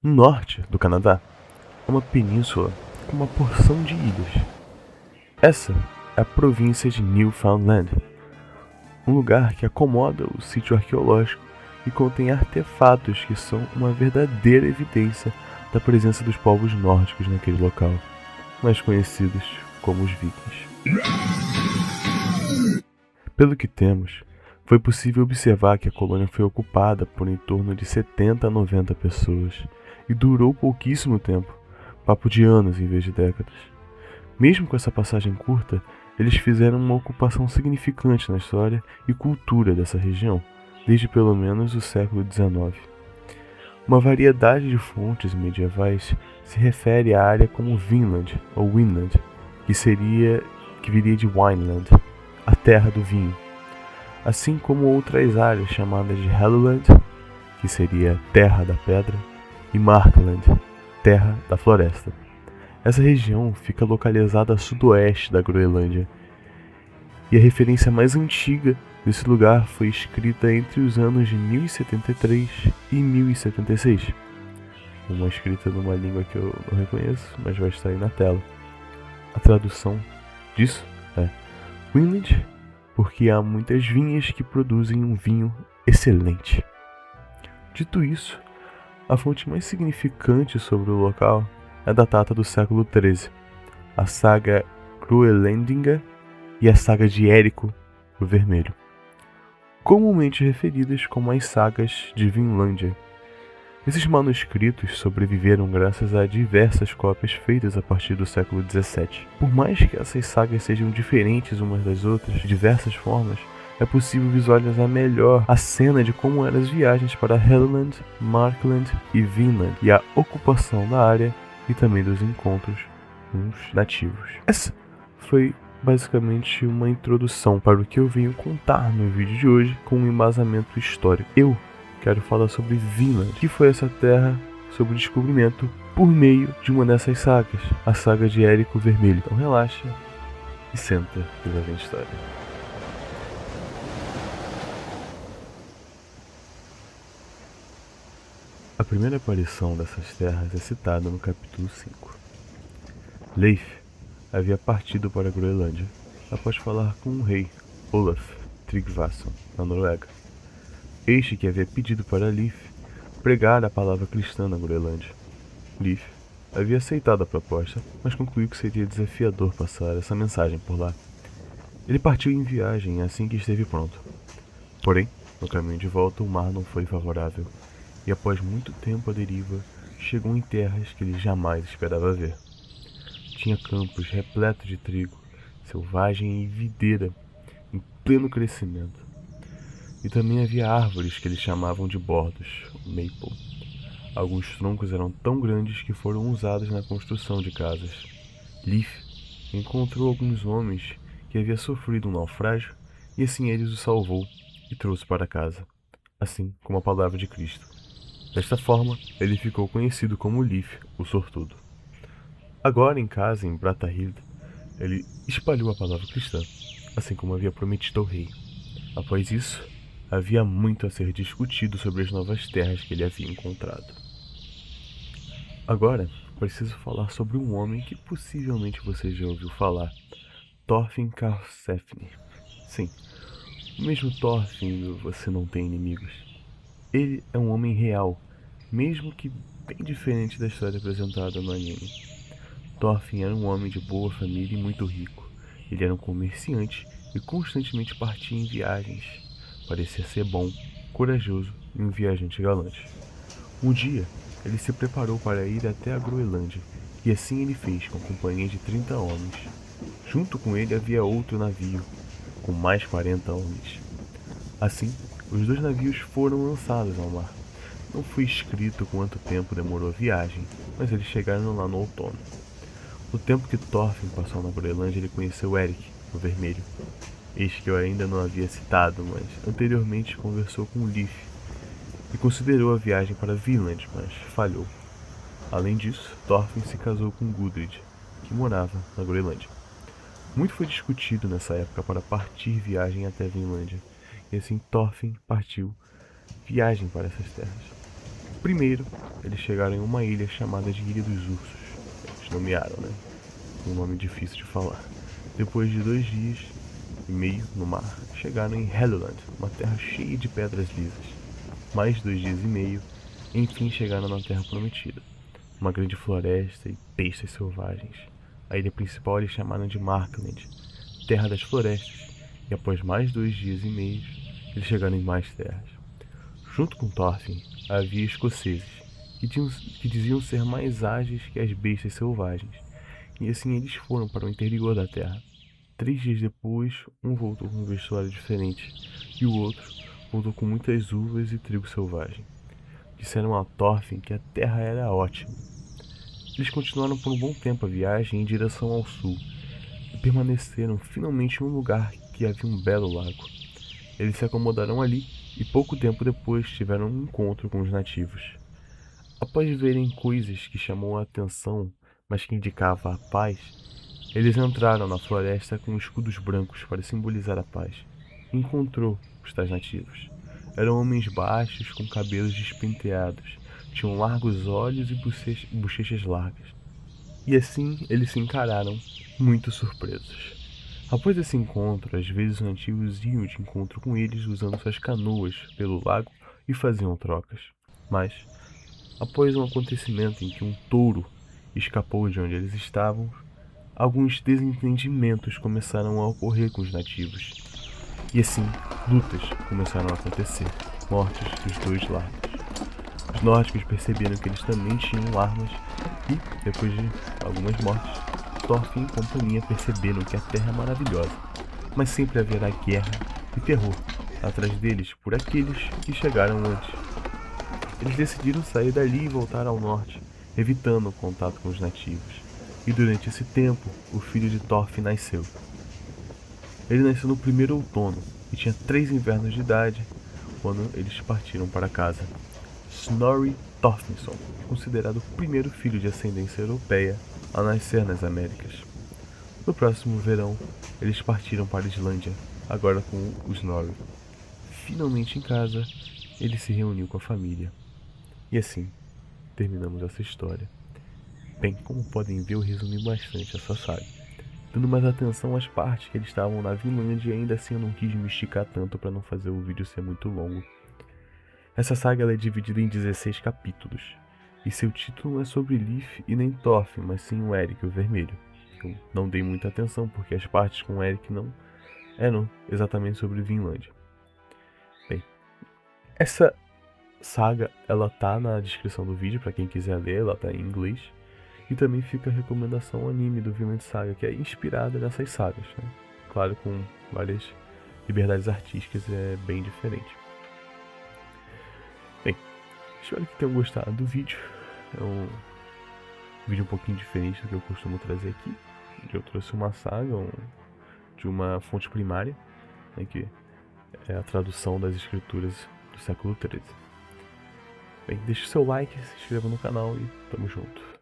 No norte do Canadá, é uma península com uma porção de ilhas. Essa é a província de Newfoundland, um lugar que acomoda o sítio arqueológico e contém artefatos que são uma verdadeira evidência da presença dos povos nórdicos naquele local, mais conhecidos como os Vikings. Pelo que temos, foi possível observar que a colônia foi ocupada por em torno de 70 a 90 pessoas e durou pouquíssimo tempo, papo de anos em vez de décadas. Mesmo com essa passagem curta, eles fizeram uma ocupação significante na história e cultura dessa região, desde pelo menos o século XIX. Uma variedade de fontes medievais se refere à área como Vinland ou Winland, que viria de Wineland, a terra do vinho, assim como outras áreas chamadas de Helluland, que seria terra da pedra, e Markland, terra da floresta. Essa região fica localizada a sudoeste da Groenlândia, e a referência mais antiga desse lugar foi escrita entre os anos de 1073 e 1076. Uma escrita numa língua que eu não reconheço, mas vai estar aí na tela. A tradução disso é Winland, porque há muitas vinhas que produzem um vinho excelente. Dito isso, a fonte mais significante sobre o local é datada do século XIII, a saga Groenlendinga e a saga de Érico o Vermelho, comumente referidas como as sagas de Vinlândia. Esses manuscritos sobreviveram graças a diversas cópias feitas a partir do século XVII. Por mais que essas sagas sejam diferentes umas das outras de diversas formas, é possível visualizar melhor a cena de como eram as viagens para Helluland, Markland e Vinland e a ocupação da área e também dos encontros com os nativos. Essa foi basicamente uma introdução para o que eu venho contar no vídeo de hoje com um embasamento histórico. Eu quero falar sobre Vinland, que foi essa terra sob descobrimento por meio de uma dessas sagas, a saga de Érico o Vermelho. Então relaxa e senta que lá vem história. A primeira aparição dessas terras é citada no capítulo 5. Leif havia partido para a Groenlândia após falar com o rei Olaf Tryggvason, na Noruega. Este que havia pedido para Leif pregar a palavra cristã na Groenlândia. Leif havia aceitado a proposta, mas concluiu que seria desafiador passar essa mensagem por lá. Ele partiu em viagem assim que esteve pronto. Porém, no caminho de volta o mar não foi favorável, e após muito tempo à deriva, chegou em terras que ele jamais esperava ver. Tinha campos repletos de trigo, selvagem e videira, em pleno crescimento. E também havia árvores que eles chamavam de bordos, maple. Alguns troncos eram tão grandes que foram usados na construção de casas. Leif encontrou alguns homens que haviam sofrido um naufrágio, e assim ele os salvou e trouxe para casa, assim como a palavra de Cristo. Desta forma, ele ficou conhecido como Leif, o sortudo. Agora em casa, em Brattahlid, ele espalhou a palavra cristã, assim como havia prometido ao rei. Após isso, havia muito a ser discutido sobre as novas terras que ele havia encontrado. Agora, preciso falar sobre um homem que possivelmente você já ouviu falar, Thorfinn Karlsefni. Sim, o mesmo Thorfinn do Você Não Tem Inimigos. Ele é um homem real, mesmo que bem diferente da história apresentada no anime. Thorfinn era um homem de boa família e muito rico. Ele era um comerciante e constantemente partia em viagens. Parecia ser bom, corajoso e um viajante galante. Um dia, ele se preparou para ir até a Groenlândia, e assim ele fez com companhia de 30 homens. Junto com ele havia outro navio, com mais 40 homens. Assim, os dois navios foram lançados ao mar. Não foi escrito quanto tempo demorou a viagem, mas eles chegaram lá no outono. No tempo que Thorfinn passou na Groenlândia, ele conheceu Eric, o Vermelho. Este que eu ainda não havia citado, mas anteriormente conversou com Leif e considerou a viagem para Vinland, mas falhou. Além disso, Thorfinn se casou com Gudrid, que morava na Groenlândia. Muito foi discutido nessa época para partir viagem até Vinlândia, e assim Thorfinn partiu viagem para essas terras. Primeiro, eles chegaram em uma ilha chamada de Ilha dos Ursos. Eles nomearam, né? Um nome difícil de falar. Depois de 2 dias e meio no mar, chegaram em Helluland, uma terra cheia de pedras lisas. Mais 2 dias e meio, enfim chegaram na Terra Prometida, uma grande floresta e bestas selvagens. A ilha principal eles chamaram de Markland, Terra das Florestas, e após mais 2 dias e meio, eles chegaram em mais terras. Junto com Thorfinn, havia escoceses, que diziam ser mais ágeis que as bestas selvagens, e assim eles foram para o interior da terra. 3 dias depois, um voltou com um vestuário diferente, e o outro voltou com muitas uvas e trigo selvagem. Disseram a Thorfinn que a terra era ótima. Eles continuaram por um bom tempo a viagem em direção ao sul, e permaneceram finalmente em um lugar que havia um belo lago. Eles se acomodaram ali e pouco tempo depois tiveram um encontro com os nativos. Após verem coisas que chamou a atenção, mas que indicavam a paz, eles entraram na floresta com escudos brancos para simbolizar a paz. Encontrou os tais nativos. Eram homens baixos com cabelos despenteados, tinham largos olhos e bochechas largas. E assim eles se encararam, muito surpresos. Após esse encontro, às vezes os nativos iam de encontro com eles usando suas canoas pelo lago e faziam trocas. Mas, após um acontecimento em que um touro escapou de onde eles estavam, alguns desentendimentos começaram a ocorrer com os nativos. E assim, lutas começaram a acontecer, mortes dos 2 lados. Os nórdicos perceberam que eles também tinham armas e, depois de algumas mortes, Thorfinn e companhia perceberam que a terra é maravilhosa, mas sempre haverá guerra e terror atrás deles por aqueles que chegaram antes. Eles decidiram sair dali e voltar ao norte, evitando o contato com os nativos. E durante esse tempo, o filho de Thorfinn nasceu. Ele nasceu no primeiro outono e tinha 3 invernos de idade quando eles partiram para casa. Snorri Thorfinnsson, considerado o primeiro filho de ascendência europeia a nascer nas Américas. No próximo verão, eles partiram para a Islândia, agora com o Snorri. Finalmente em casa, ele se reuniu com a família. E assim, terminamos essa história. Bem, como podem ver, eu resumi bastante essa saga, dando mais atenção às partes que eles estavam na Vinlândia e ainda assim eu não quis me esticar tanto para não fazer o vídeo ser muito longo. Essa saga ela é dividida em 16 capítulos, e seu título não é sobre Leif e nem Thorfinn, mas sim o Eric, o vermelho. Eu não dei muita atenção porque as partes com o Eric não eram exatamente sobre Vinlândia. Bem, essa saga ela tá na descrição do vídeo para quem quiser ler, ela tá em inglês. E também fica a recomendação ao anime do Vinland Saga, que é inspirada nessas sagas, né? Claro, com várias liberdades artísticas, é bem diferente. Bem, espero que tenham gostado do vídeo. É um vídeo um pouquinho diferente do que eu costumo trazer aqui. Eu trouxe uma saga de uma fonte primária, né, que é a tradução das escrituras do século XIII. Bem, deixe o seu like, se inscreva no canal e tamo junto.